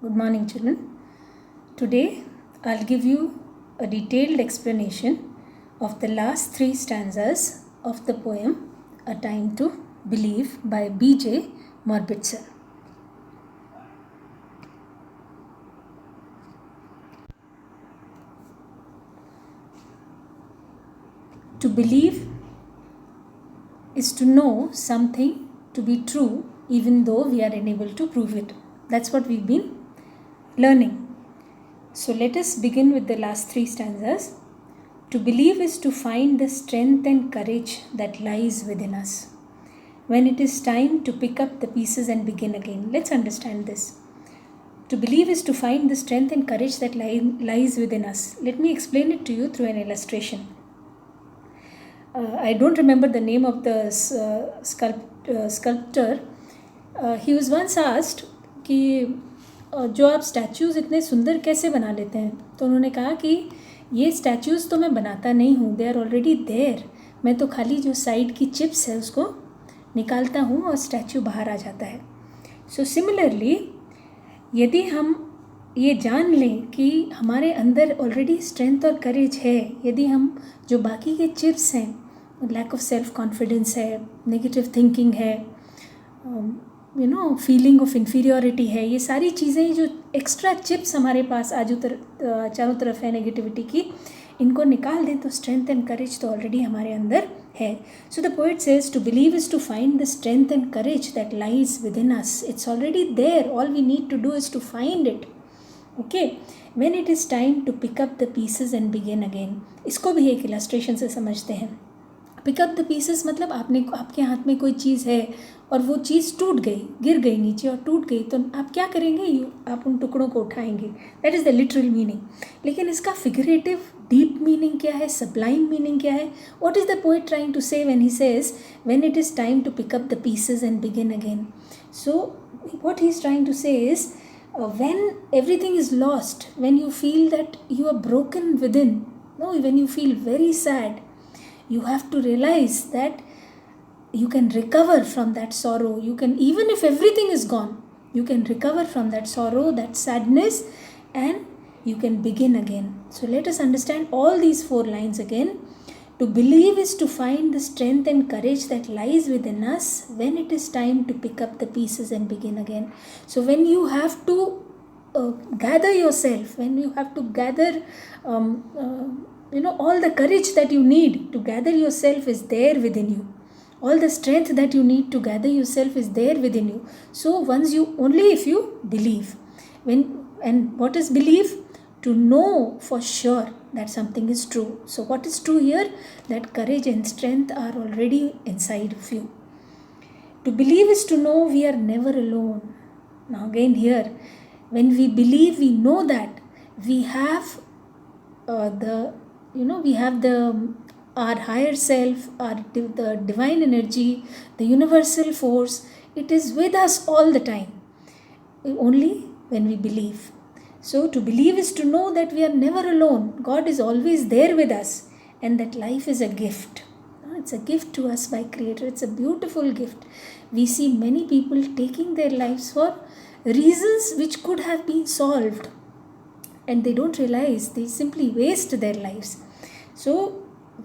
Good morning, children. Today, I'll give you a detailed explanation of the last three stanzas of the poem A Time to Believe by B.J. Morbitzer. To believe is to know something to be true even though we are unable to prove it. That's what we've been learning. So let us begin with the last three stanzas. To believe is to find the strength and courage that lies within us. When it is time to pick up the pieces and begin again. Let's understand this. To believe is to find the strength and courage that lies within us. Let me explain it to you through an illustration. I don't remember the name of the sculptor. He was once asked कि जो आप statues इतने सुंदर कैसे बना लेते हैं, तो उन्होंने कहा कि ये स्टैचूज़ तो मैं बनाता नहीं हूँ, दे आर ऑलरेडी देयर. मैं तो खाली जो साइड की चिप्स है उसको निकालता हूँ और स्टैचू बाहर आ जाता है. सो सिमिलरली यदि हम ये जान लें कि हमारे अंदर ऑलरेडी स्ट्रेंथ और करेज है, यदि हम जो बाकी के चिप्स हैं, लैक ऑफ सेल्फ कॉन्फिडेंस है, नेगेटिव थिंकिंग है, फीलिंग ऑफ इन्फीरियोरिटी है, ये सारी चीज़ें जो एक्स्ट्रा चिप्स हमारे पास चारों तरफ है नेगेटिविटी की, इनको निकाल दें तो स्ट्रेंथ एंड करेज तो ऑलरेडी हमारे अंदर है. So the poet says to believe is to find the strength and courage that lies within us. It's already there, all we need to do is to find it. Okay, when it is time to pick up the pieces and begin again. इसको भी एक illustration से समझते हैं. Pick up the pieces मतलब आपके हाथ में कोई चीज़ है और वो चीज़ टूट गई, गिर गई नीचे और टूट गई, तो आप क्या करेंगे? आप उन टुकड़ों को उठाएंगे. That is the literal meaning. लेकिन इसका फिगरेटिव डीप मीनिंग क्या है, सब्लाइम मीनिंग क्या है? What is the poet trying to say when he says when it is time to pick up the pieces and begin again? So what he is trying to say is when everything is lost, when you feel that you are broken within, when you feel very sad, you have to realize that you can recover from that sorrow. You can, even if everything is gone, you can recover from that sorrow, that sadness, and you can begin again. So let us understand all these four lines again. To believe is to find the strength and courage that lies within us when it is time to pick up the pieces and begin again. So when you have to gather yourself, when you have to gather all the courage that you need to gather yourself is there within you. All the strength that you need to gather yourself is there within you. So only if you believe. And what is belief? To know for sure that something is true. So what is true here? That courage and strength are already inside of you. To believe is to know we are never alone. Now again here, when we believe, we know that we have our higher self, the divine energy, the universal force. It is with us all the time, only when we believe. So to believe is to know that we are never alone. God is always there with us, and that life is a gift. It's a gift to us by Creator. It's a beautiful gift. We see many people taking their lives for reasons which could have been solved, and they don't realize they simply waste their lives. So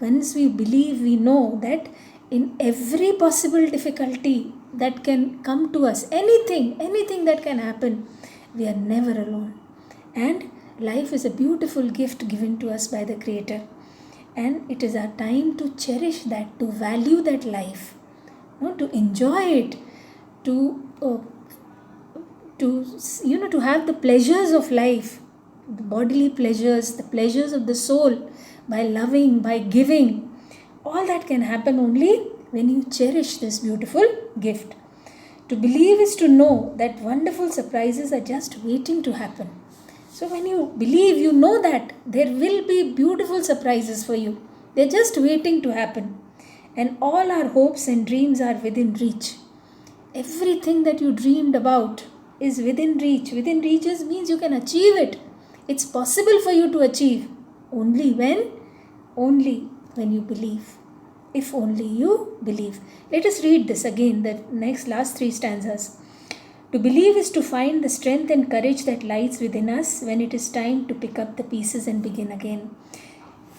once we believe, we know that in every possible difficulty that can come to us, anything that can happen, we are never alone. And life is a beautiful gift given to us by the Creator. And it is our time to cherish that, to value that life, to enjoy it, to have the pleasures of life, the bodily pleasures, the pleasures of the soul, by loving, by giving. All that can happen only when you cherish this beautiful gift. To believe is to know that wonderful surprises are just waiting to happen. So when you believe, you know that there will be beautiful surprises for you. They're just waiting to happen. And all our hopes and dreams are within reach. Everything that you dreamed about is within reach. Within reach means you can achieve it. It's possible for you to achieve. Only when you believe. If only you believe. Let us read this again, the last three stanzas. To believe is to find the strength and courage that lies within us when it is time to pick up the pieces and begin again.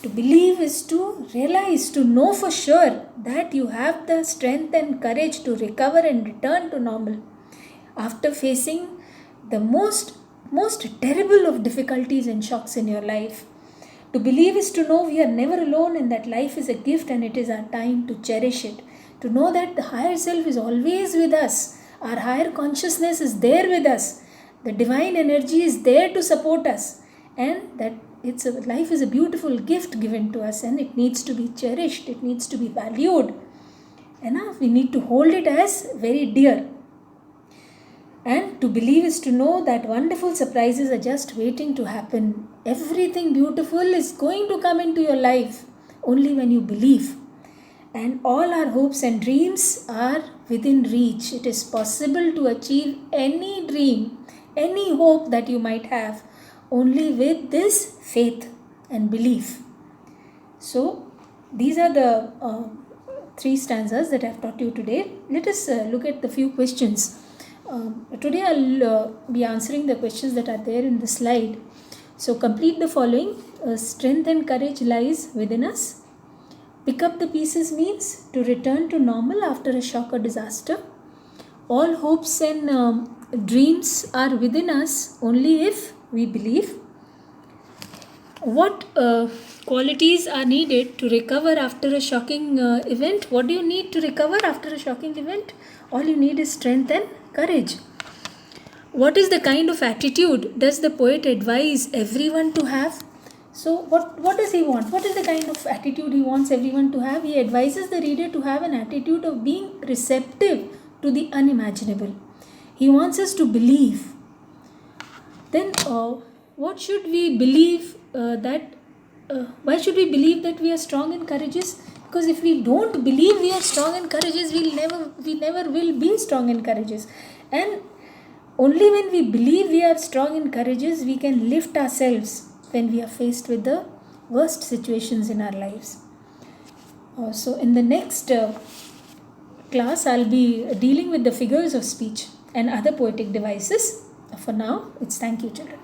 To believe is to realize, to know for sure that you have the strength and courage to recover and return to normal after facing the most terrible of difficulties and shocks in your life. To believe is to know we are never alone and that life is a gift and it is our time to cherish it. To know that the higher self is always with us. Our higher consciousness is there with us. The divine energy is there to support us. And that life is a beautiful gift given to us and it needs to be cherished. It needs to be valued. And we need to hold it as very dear. And to believe is to know that wonderful surprises are just waiting to happen. Everything beautiful is going to come into your life only when you believe. And all our hopes and dreams are within reach. It is possible to achieve any dream, any hope that you might have, only with this faith and belief. So, these are the 3 stanzas that I have taught you today. Let us look at the few questions. Today I'll be answering the questions that are there in the slide. So complete the following. Strength and courage lies within us. Pick up the pieces means to return to normal after a shock or disaster. All hopes and dreams are within us only if we believe. What qualities are needed to recover after a shocking event? What do you need to recover after a shocking event? All you need is strength and courage. What is the kind of attitude does the poet advise everyone to have? So what does he want? What is the kind of attitude he wants everyone to have? He advises the reader to have an attitude of being receptive to the unimaginable. He wants us to believe. Then what should we believe why should we believe that we are strong and courageous? Because if we don't believe we are strong and courageous, we never will be strong and courageous. And only when we believe we are strong and courageous, we can lift ourselves when we are faced with the worst situations in our lives. So in the next class, I'll be dealing with the figures of speech and other poetic devices. For now, it's thank you, children.